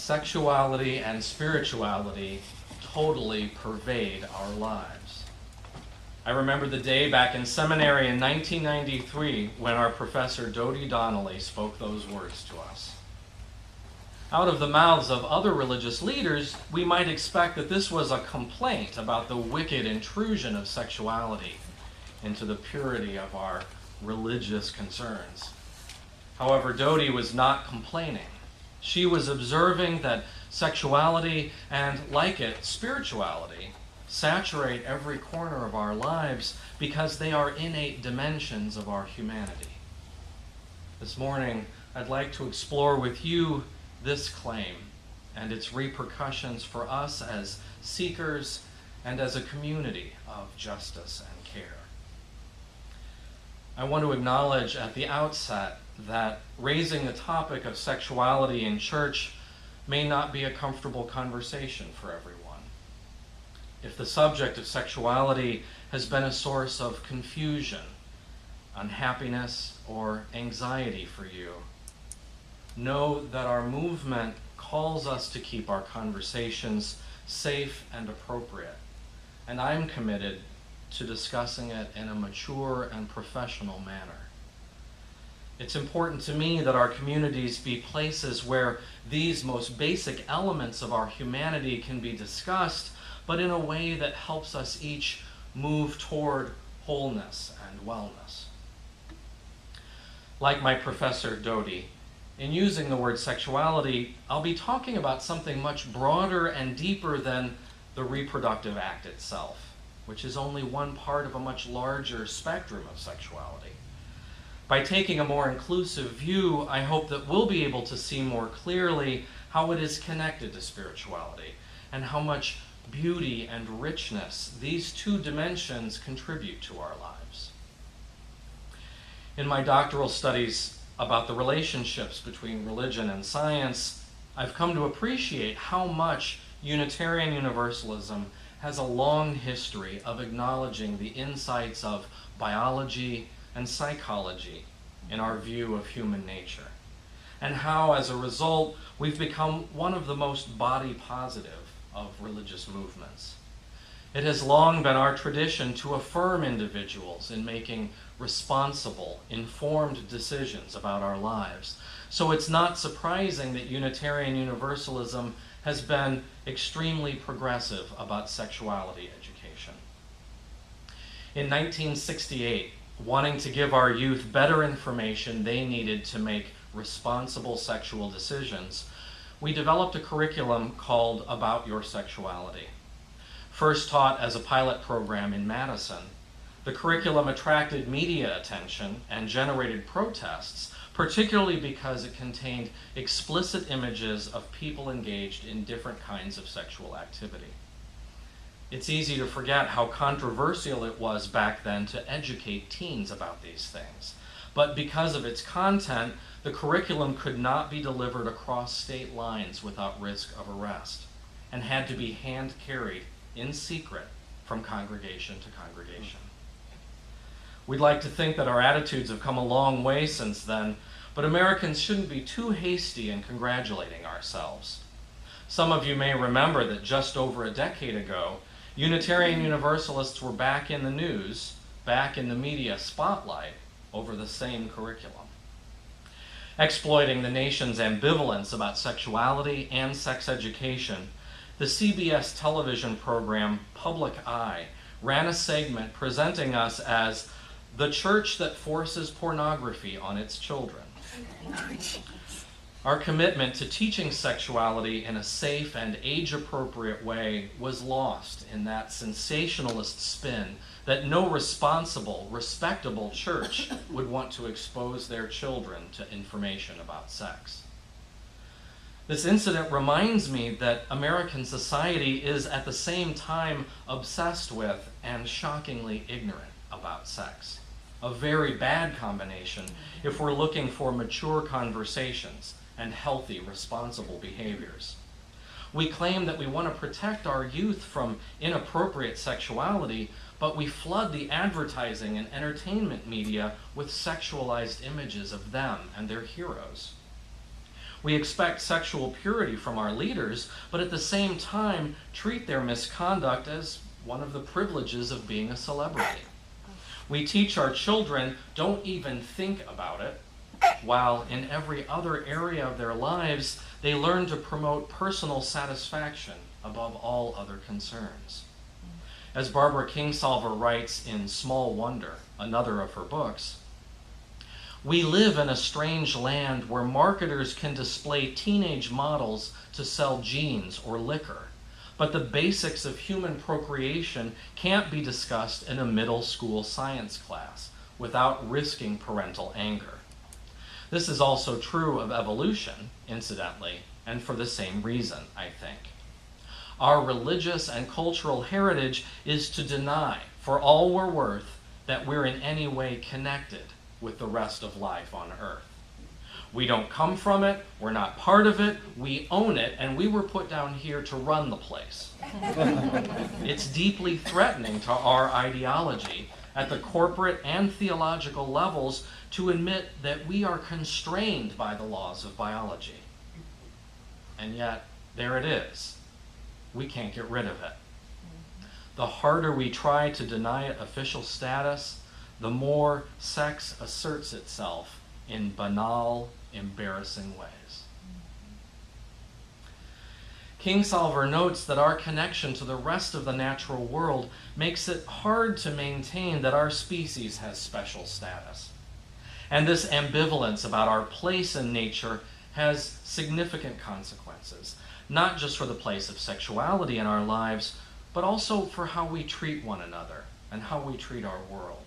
Sexuality and spirituality totally pervade our lives. I remember the day back in seminary in 1993 when our professor Dodie Donnelly spoke those words to us. Out of the mouths of other religious leaders, we might expect that this was a complaint about the wicked intrusion of sexuality into the purity of our religious concerns. However, Dodie was not complaining. She was observing that sexuality and, like it, spirituality saturate every corner of our lives because they are innate dimensions of our humanity. This morning, I'd like to explore with you this claim and its repercussions for us as seekers and as a community of justice and care. I want to acknowledge at the outset that raising the topic of sexuality in church may not be a comfortable conversation for everyone. If the subject of sexuality has been a source of confusion, unhappiness, or anxiety for you, know that our movement calls us to keep our conversations safe and appropriate, and I'm committed to discussing it in a mature and professional manner. It's important to me that our communities be places where these most basic elements of our humanity can be discussed, but in a way that helps us each move toward wholeness and wellness. Like my professor Dodie, in using the word sexuality, I'll be talking about something much broader and deeper than the reproductive act itself, which is only one part of a much larger spectrum of sexuality. By taking a more inclusive view, I hope that we'll be able to see more clearly how it is connected to spirituality and how much beauty and richness these two dimensions contribute to our lives. In my doctoral studies about the relationships between religion and science, I've come to appreciate how much Unitarian Universalism has a long history of acknowledging the insights of biology and psychology in our view of human nature, and how, as a result, we've become one of the most body-positive of religious movements. It has long been our tradition to affirm individuals in making responsible, informed decisions about our lives. So it's not surprising that Unitarian Universalism has been extremely progressive about sexuality education. In 1968, wanting to give our youth better information they needed to make responsible sexual decisions, we developed a curriculum called About Your Sexuality. First taught as a pilot program in Madison, the curriculum attracted media attention and generated protests, particularly because it contained explicit images of people engaged in different kinds of sexual activity. It's easy to forget how controversial it was back then to educate teens about these things. But because of its content, the curriculum could not be delivered across state lines without risk of arrest, and had to be hand-carried in secret from congregation to congregation. We'd like to think that our attitudes have come a long way since then, but Americans shouldn't be too hasty in congratulating ourselves. Some of you may remember that just over a decade ago, Unitarian Universalists were back in the news, back in the media spotlight over the same curriculum. Exploiting the nation's ambivalence about sexuality and sex education, the CBS television program Public Eye ran a segment presenting us as the church that forces pornography on its children. Our commitment to teaching sexuality in a safe and age-appropriate way was lost in that sensationalist spin that no responsible, respectable church would want to expose their children to information about sex. This incident reminds me that American society is at the same time obsessed with and shockingly ignorant about sex. A very bad combination if we're looking for mature conversations and healthy, responsible behaviors. We claim that we want to protect our youth from inappropriate sexuality, but we flood the advertising and entertainment media with sexualized images of them and their heroes. We expect sexual purity from our leaders, but at the same time treat their misconduct as one of the privileges of being a celebrity. We teach our children, don't even think about it, while in every other area of their lives, they learn to promote personal satisfaction above all other concerns. As Barbara Kingsolver writes in Small Wonder, another of her books, we live in a strange land where marketers can display teenage models to sell jeans or liquor, but the basics of human procreation can't be discussed in a middle school science class without risking parental anger. This is also true of evolution, incidentally, and for the same reason, I think. Our religious and cultural heritage is to deny, for all we're worth, that we're in any way connected with the rest of life on earth. We don't come from it, we're not part of it, we own it, and we were put down here to run the place. It's deeply threatening to our ideology at the corporate and theological levels to admit that we are constrained by the laws of biology. And yet, there it is. We can't get rid of it. The harder we try to deny it official status, the more sex asserts itself in banal, embarrassing ways. Kingsolver notes that our connection to the rest of the natural world makes it hard to maintain that our species has special status. And this ambivalence about our place in nature has significant consequences, not just for the place of sexuality in our lives, but also for how we treat one another and how we treat our world.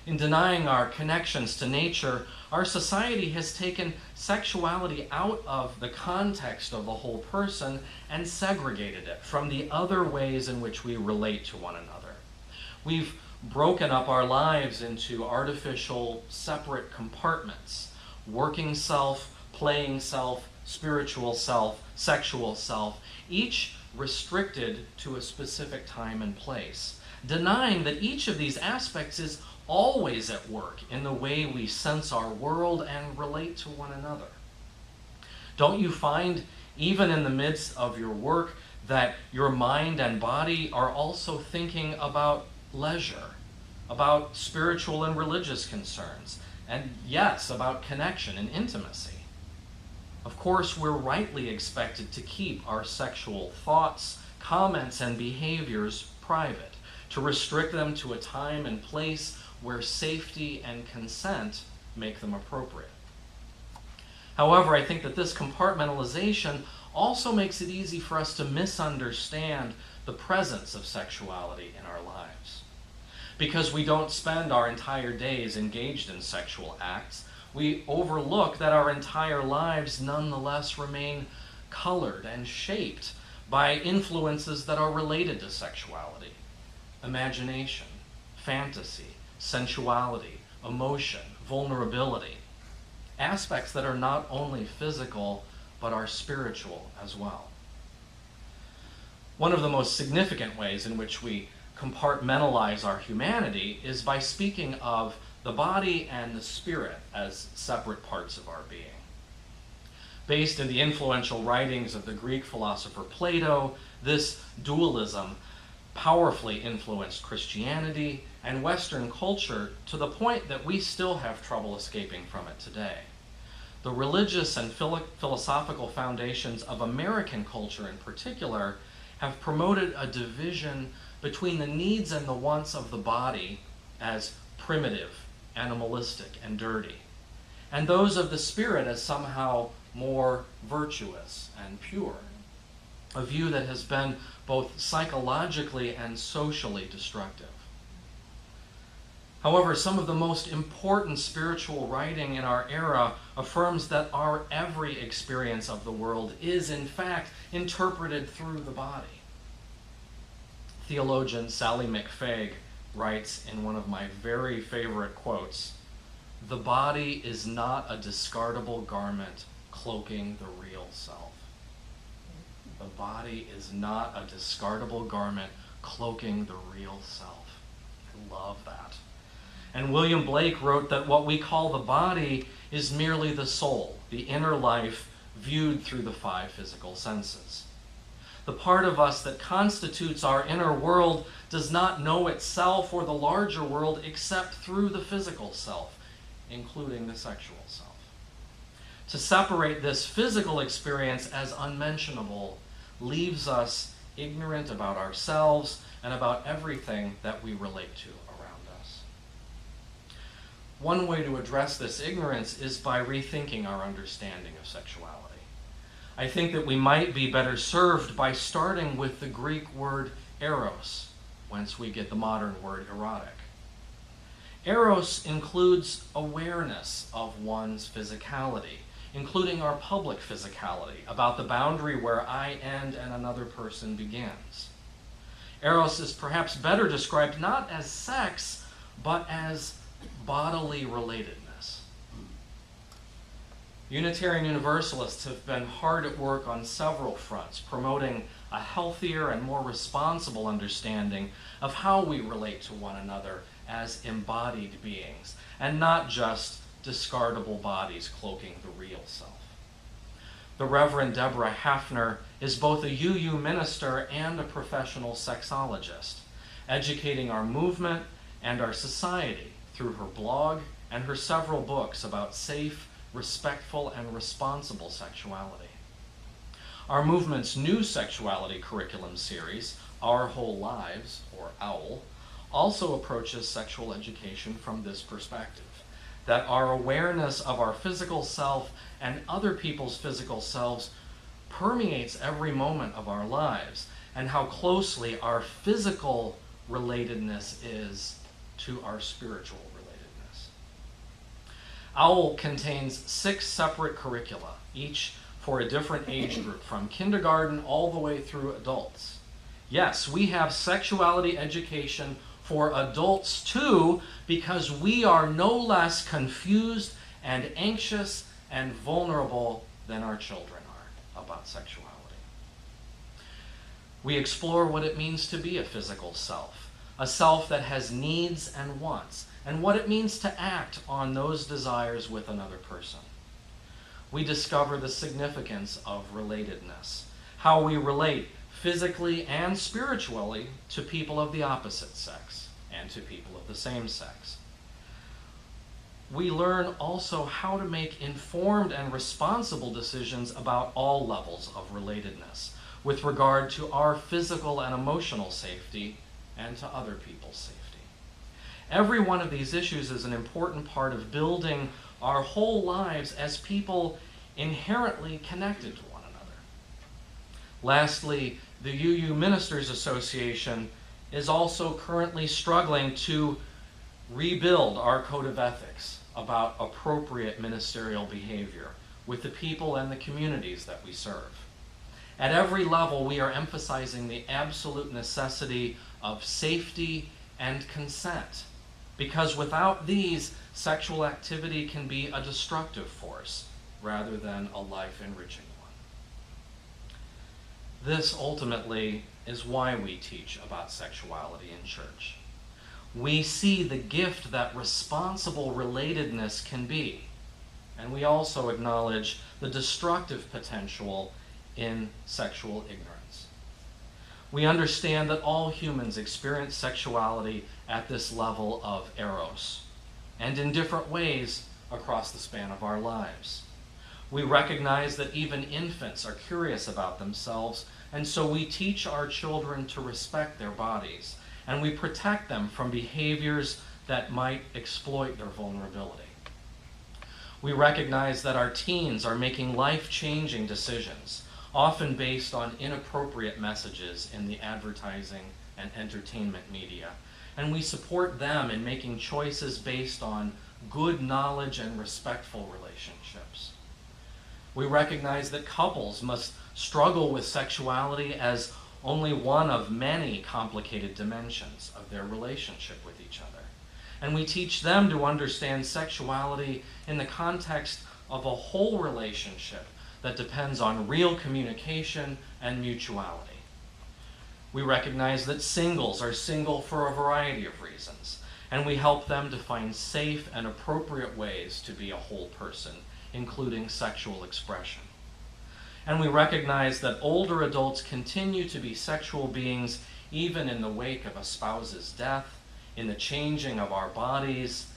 In denying our connections to nature, our society has taken sexuality out of the context of the whole person and segregated it from the other ways in which we relate to one another. We've broken up our lives into artificial, separate compartments: working self, playing self, spiritual self, sexual self, each restricted to a specific time and place, denying that each of these aspects is always at work in the way we sense our world and relate to one another. Don't you find, even in the midst of your work, that your mind and body are also thinking about leisure, about spiritual and religious concerns, and yes, about connection and intimacy? Of course, we're rightly expected to keep our sexual thoughts, comments, and behaviors private, to restrict them to a time and place where safety and consent make them appropriate. However, I think that this compartmentalization also makes it easy for us to misunderstand the presence of sexuality in our lives. Because we don't spend our entire days engaged in sexual acts, we overlook that our entire lives nonetheless remain colored and shaped by influences that are related to sexuality: imagination, fantasy, sensuality, emotion, vulnerability, aspects that are not only physical, but are spiritual as well. One of the most significant ways in which we compartmentalize our humanity is by speaking of the body and the spirit as separate parts of our being. Based in the influential writings of the Greek philosopher Plato, this dualism powerfully influenced Christianity and Western culture to the point that we still have trouble escaping from it today. The religious and philosophical foundations of American culture in particular have promoted a division between the needs and the wants of the body as primitive, animalistic, and dirty, and those of the spirit as somehow more virtuous and pure, a view that has been both psychologically and socially destructive. However, some of the most important spiritual writing in our era affirms that our every experience of the world is, in fact, interpreted through the body. Theologian Sally McFaig writes in one of my very favorite quotes, "The body is not a discardable garment cloaking the real self." The body is not a discardable garment cloaking the real self. I love that. And William Blake wrote that what we call the body is merely the soul, the inner life viewed through the five physical senses. The part of us that constitutes our inner world does not know itself or the larger world except through the physical self, including the sexual self. To separate this physical experience as unmentionable leaves us ignorant about ourselves and about everything that we relate to around us. One way to address this ignorance is by rethinking our understanding of sexuality. I think that we might be better served by starting with the Greek word eros, whence we get the modern word erotic. Eros includes awareness of one's physicality, including our public physicality, about the boundary where I end and another person begins. Eros is perhaps better described not as sex, but as bodily relatedness. Unitarian Universalists have been hard at work on several fronts, promoting a healthier and more responsible understanding of how we relate to one another as embodied beings, and not just discardable bodies cloaking the real self. The Reverend Deborah Hafner is both a UU minister and a professional sexologist, educating our movement and our society through her blog and her several books about safe, respectful, and responsible sexuality. Our movement's new sexuality curriculum series, Our Whole Lives, or OWL, also approaches sexual education from this perspective, that our awareness of our physical self and other people's physical selves permeates every moment of our lives, and how closely our physical relatedness is to our spiritual relatedness. OWL contains 6 separate curricula, each for a different age group, from kindergarten all the way through adults. Yes, we have sexuality education for adults too, because we are no less confused and anxious and vulnerable than our children are about sexuality. We explore what it means to be a physical self, a self that has needs and wants, and what it means to act on those desires with another person. We discover the significance of relatedness, how we relate physically and spiritually to people of the opposite sex and to people of the same sex. We learn also how to make informed and responsible decisions about all levels of relatedness with regard to our physical and emotional safety and to other people's safety. Every one of these issues is an important part of building our whole lives as people inherently connected to one another. Lastly, the UU Ministers Association is also currently struggling to rebuild our code of ethics about appropriate ministerial behavior with the people and the communities that we serve. At every level, we are emphasizing the absolute necessity of safety and consent, because without these, sexual activity can be a destructive force rather than a life-enriching one. This ultimately is why we teach about sexuality in church. We see the gift that responsible relatedness can be, and we also acknowledge the destructive potential in sexual ignorance. We understand that all humans experience sexuality at this level of eros, and in different ways across the span of our lives. We recognize that even infants are curious about themselves, and so we teach our children to respect their bodies, and we protect them from behaviors that might exploit their vulnerability. We recognize that our teens are making life-changing decisions, often based on inappropriate messages in the advertising and entertainment media, and we support them in making choices based on good knowledge and respectful relationships. We recognize that couples must struggle with sexuality as only one of many complicated dimensions of their relationship with each other. And we teach them to understand sexuality in the context of a whole relationship that depends on real communication and mutuality. We recognize that singles are single for a variety of reasons, and we help them to find safe and appropriate ways to be a whole person, including sexual expression. And we recognize that older adults continue to be sexual beings even in the wake of a spouse's death, in the changing of our bodies,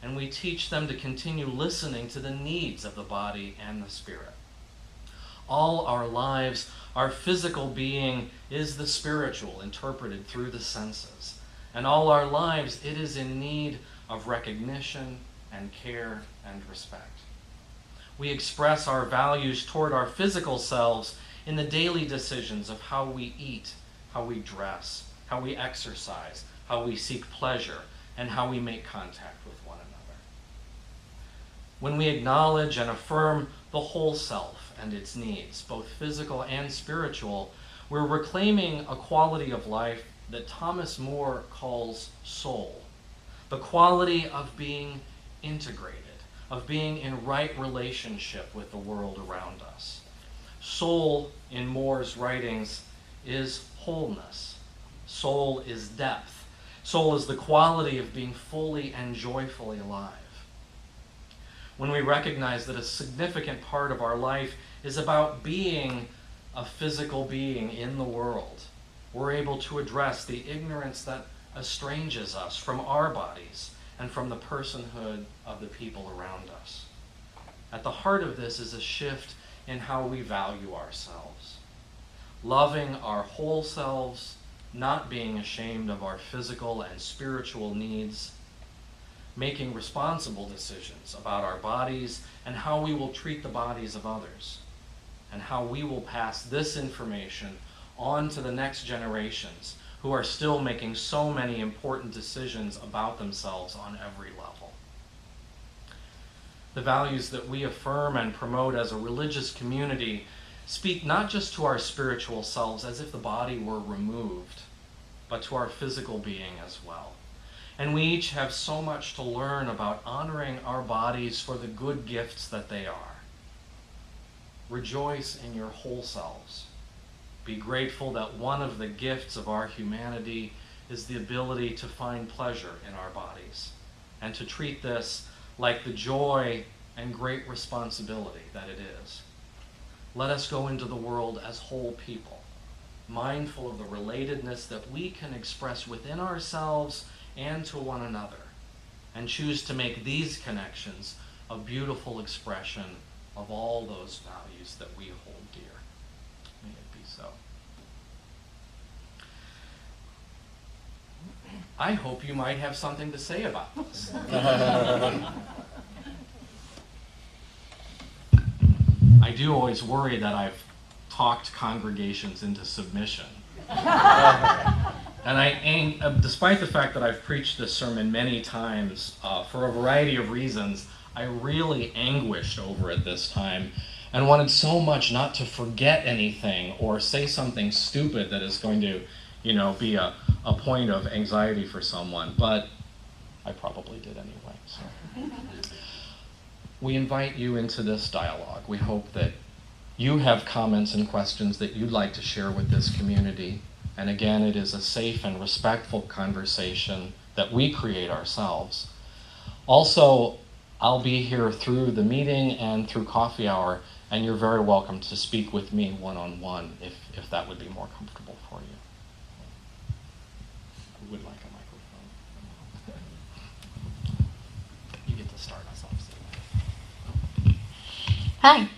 and we teach them to continue listening to the needs of the body and the spirit. All our lives, our physical being is the spiritual interpreted through the senses. And all our lives, it is in need of recognition and care and respect. We express our values toward our physical selves in the daily decisions of how we eat, how we dress, how we exercise, how we seek pleasure, and how we make contact with one another. When we acknowledge and affirm the whole self and its needs, both physical and spiritual, we're reclaiming a quality of life that Thomas More calls soul, the quality of being integrated, of being in right relationship with the world around us. Soul, in More's writings, is wholeness. Soul is depth. Soul is the quality of being fully and joyfully alive. When we recognize that a significant part of our life is about being a physical being in the world, we're able to address the ignorance that estranges us from our bodies and from the personhood of the people around us. At the heart of this is a shift in how we value ourselves. Loving our whole selves, not being ashamed of our physical and spiritual needs, making responsible decisions about our bodies and how we will treat the bodies of others, and how we will pass this information on to the next generations who are still making so many important decisions about themselves on every level. The values that we affirm and promote as a religious community speak not just to our spiritual selves as if the body were removed, but to our physical being as well. And we each have so much to learn about honoring our bodies for the good gifts that they are. Rejoice in your whole selves. Be grateful that one of the gifts of our humanity is the ability to find pleasure in our bodies, and to treat this like the joy and great responsibility that it is. Let us go into the world as whole people, mindful of the relatedness that we can express within ourselves and to one another, and choose to make these connections a beautiful expression of all those values that we hold dear. May it be so. I hope you might have something to say about this. I do always worry that I've talked congregations into submission. And despite the fact that I've preached this sermon many times, for a variety of reasons, I really anguished over it this time and wanted so much not to forget anything or say something stupid that is going to, be a point of anxiety for someone, but I probably did anyway. So. We invite you into this dialogue. We hope that you have comments and questions that you'd like to share with this community. And again, it is a safe and respectful conversation that we create ourselves. Also, I'll be here through the meeting and through coffee hour, and you're very welcome to speak with me one-on-one if that would be more comfortable for you. Who would like a microphone? You get to start us off. Hi.